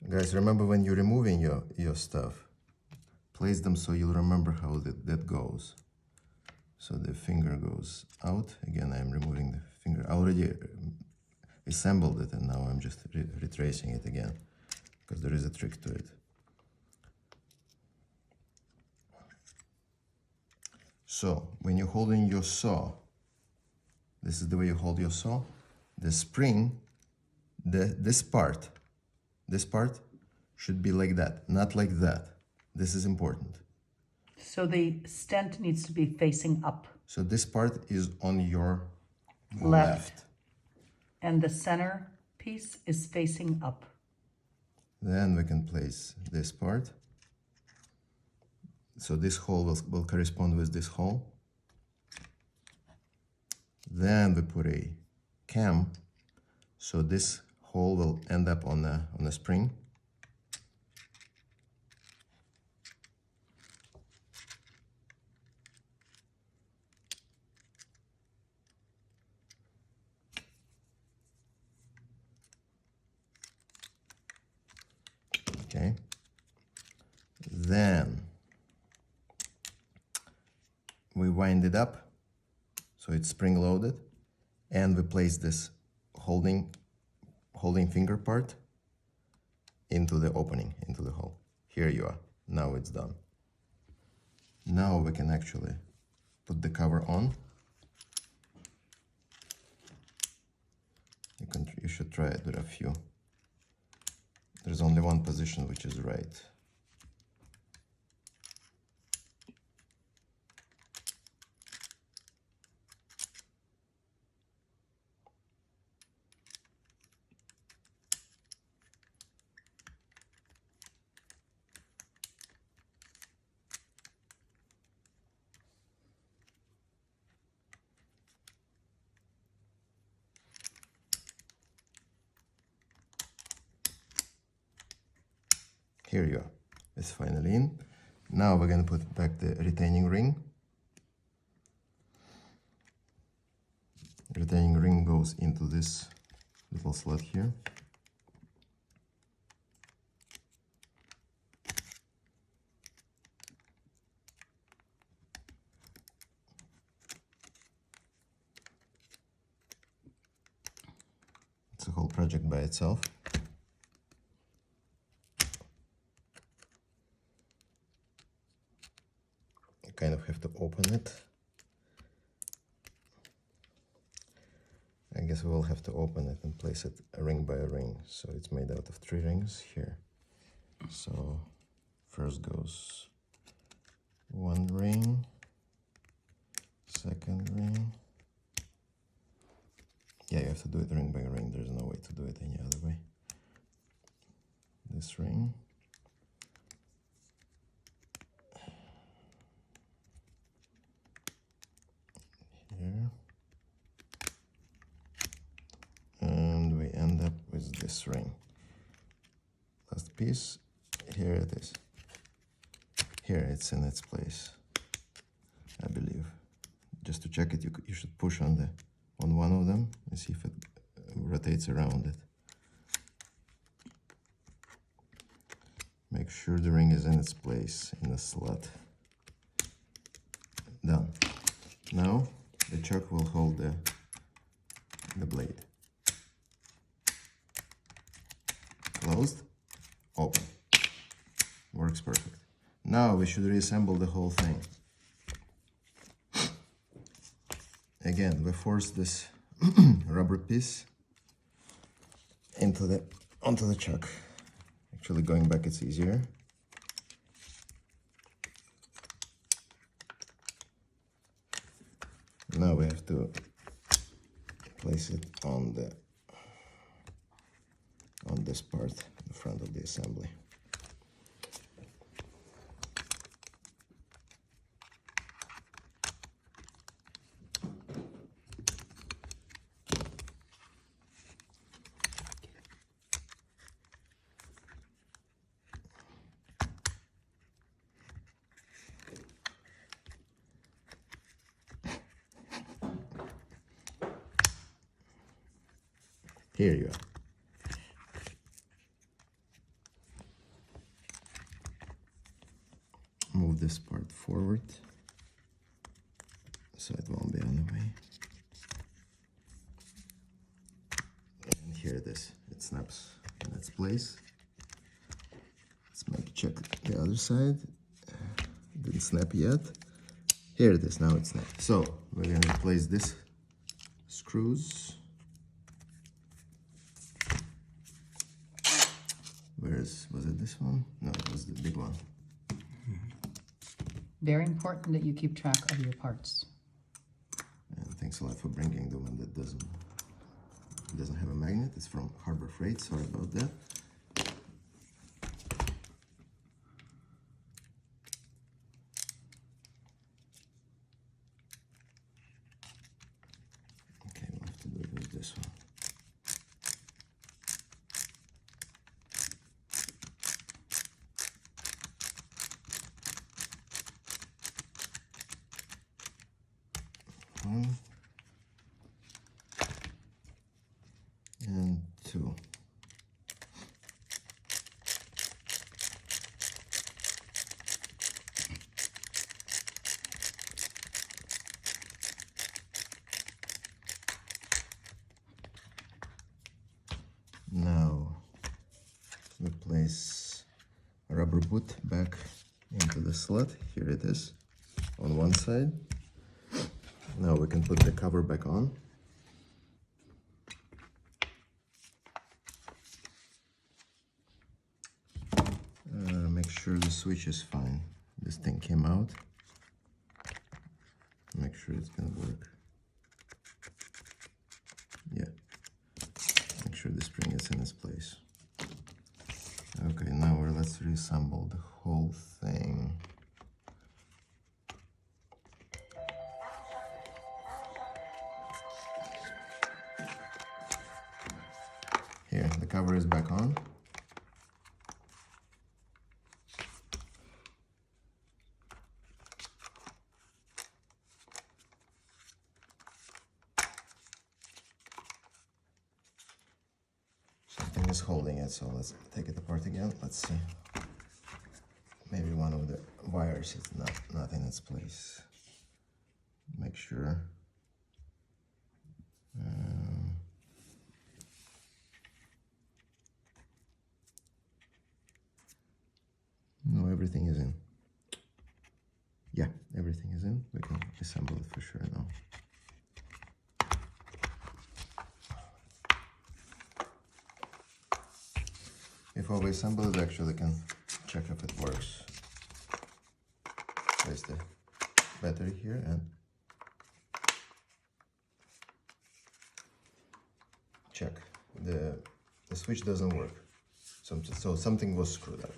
Guys, remember when you're removing your stuff, place them so you'll remember how that goes. So the finger goes out. Again, I'm removing the finger. I already assembled it, and now I'm just retracing it again, because there is a trick to it. So when you're holding your saw, this is the way you hold your saw. The spring, this part should be like that, not like that. This is important. So the stent needs to be facing up. So this part is on your Left. And the center piece is facing up. Then we can place this part. So this hole will correspond with this hole. Then we put a cam, so this hole will end up on a spring. Okay. Then we wind it up so it's spring loaded, and we place this holding finger part into the opening, into the hole. Here you are. Now it's done. Now we can actually put the cover on. You should try it with a few. There's only one position which is right. Here you are. It's finally in. Now we're going to put back the retaining ring. The retaining ring goes into this little slot here. It's a whole project by itself. Kind of have to open it. I guess we will have to open it and place it ring by ring. So it's made out of 3 rings here. So first goes 1 ring, second ring. Yeah, you have to do it ring by ring. There's no way to do it any other way. This ring. Here. And we end up with this ring. Last piece, here it is. Here it's in its place, I believe. Just to check it, you should push on one of them and see if it rotates around it. Make sure the ring is in its place in the slot. Done. Now the chuck will hold the blade. Closed, open. Works perfect. Now we should reassemble the whole thing. Again, we force this rubber piece onto the chuck. Actually, going back it's easier. Now we have to place it on this part, in front of the assembly. Here you are. move this part forward so it won't be on the way. And here it is. It snaps in its place. Let's check the other side. Didn't snap yet. Here it is. Now it's snapped. So we're gonna replace this screws. Was it this one? No, it was the big one. Very important that you keep track of your parts. And thanks a lot for bringing the one that doesn't have a magnet. It's from Harbor Freight. Sorry about that. Okay, we'll have to do it with this one. One and two. Now we place a rubber boot back into the slot. Here it is on one side. Now we can put the cover back on. Make sure the switch is fine. This thing came out. Make sure it's gonna work. Yeah. Make sure the spring is in its place. Okay, now let's reassemble the whole thing. Here, the cover is back on. Something is holding it, so let's take it apart again. Let's see. Maybe one of the wires is not in its place. Make sure. No, everything is in. Yeah, everything is in. We can assemble it for sure now. Before we assemble it, actually can check if it works. Place the battery here and check. The switch doesn't work. So something was screwed up.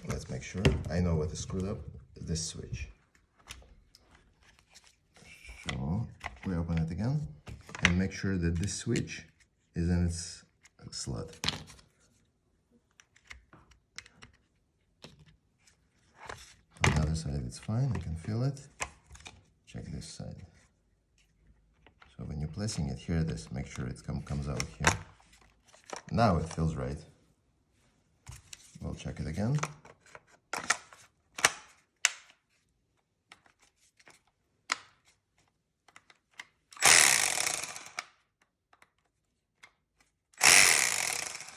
Let's make sure. I know what is screwed up. This switch. So we open it again and make sure that this switch is in its slot. On the other side it's fine, I can feel it. Check this side. So when you're placing it, here it is, make sure it comes out here. Now it feels right. We'll check it again.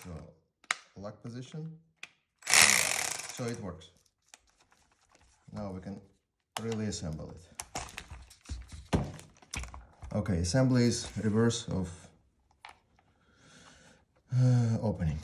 So, lock position. So it works. Now we can really assemble it. Okay, assembly is reverse of opening.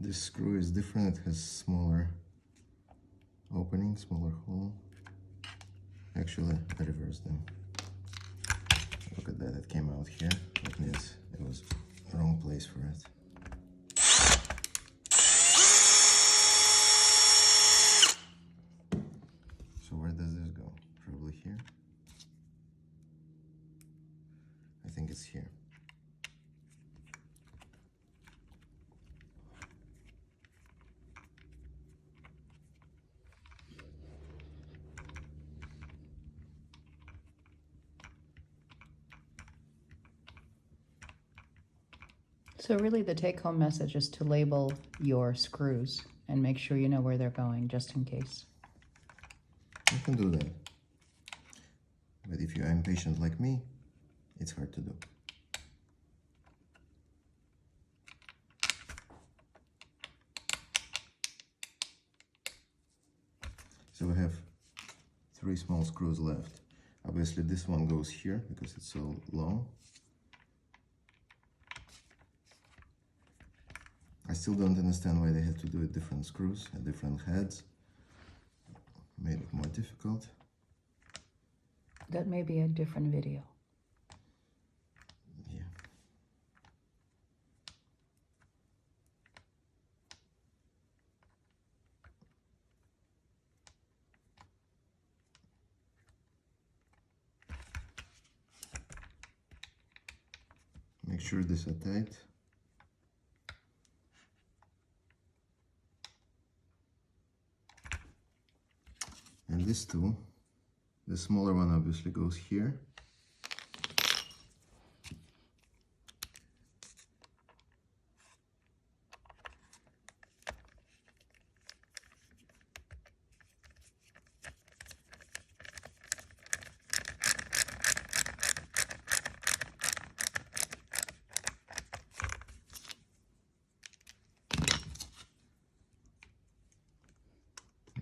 This screw is different, it has smaller opening, smaller hole. Actually, I reversed them. Look at that, it came out here. That means it was the wrong place for it. So where does this go? Probably here? I think it's here. So really the take-home message is to label your screws and make sure you know where they're going, just in case. You can do that. But if you're impatient like me, it's hard to do. So we have 3 small screws left. Obviously this one goes here because it's so long. I still don't understand why they had to do it different screws and different heads. Made it more difficult. That may be a different video. Yeah. Make sure these are tight. And this tool, the smaller one obviously goes here.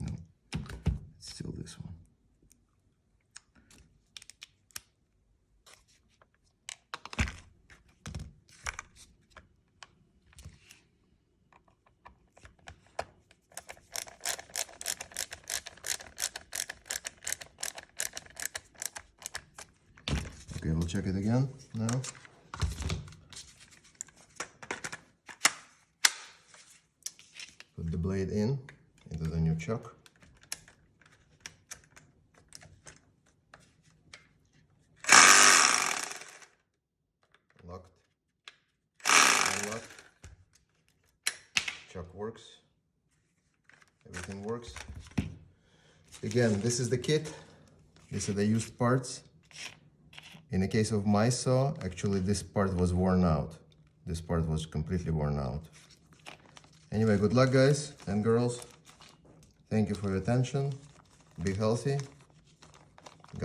No, it's still this one. Okay, we'll check it again now. Put the blade into the new chuck. Locked. Unlocked. Chuck works. Everything works. Again, this is the kit. These are the used parts. In the case of my saw, actually this part was worn out. This part was completely worn out. Anyway, good luck guys and girls. Thank you for your attention. Be healthy.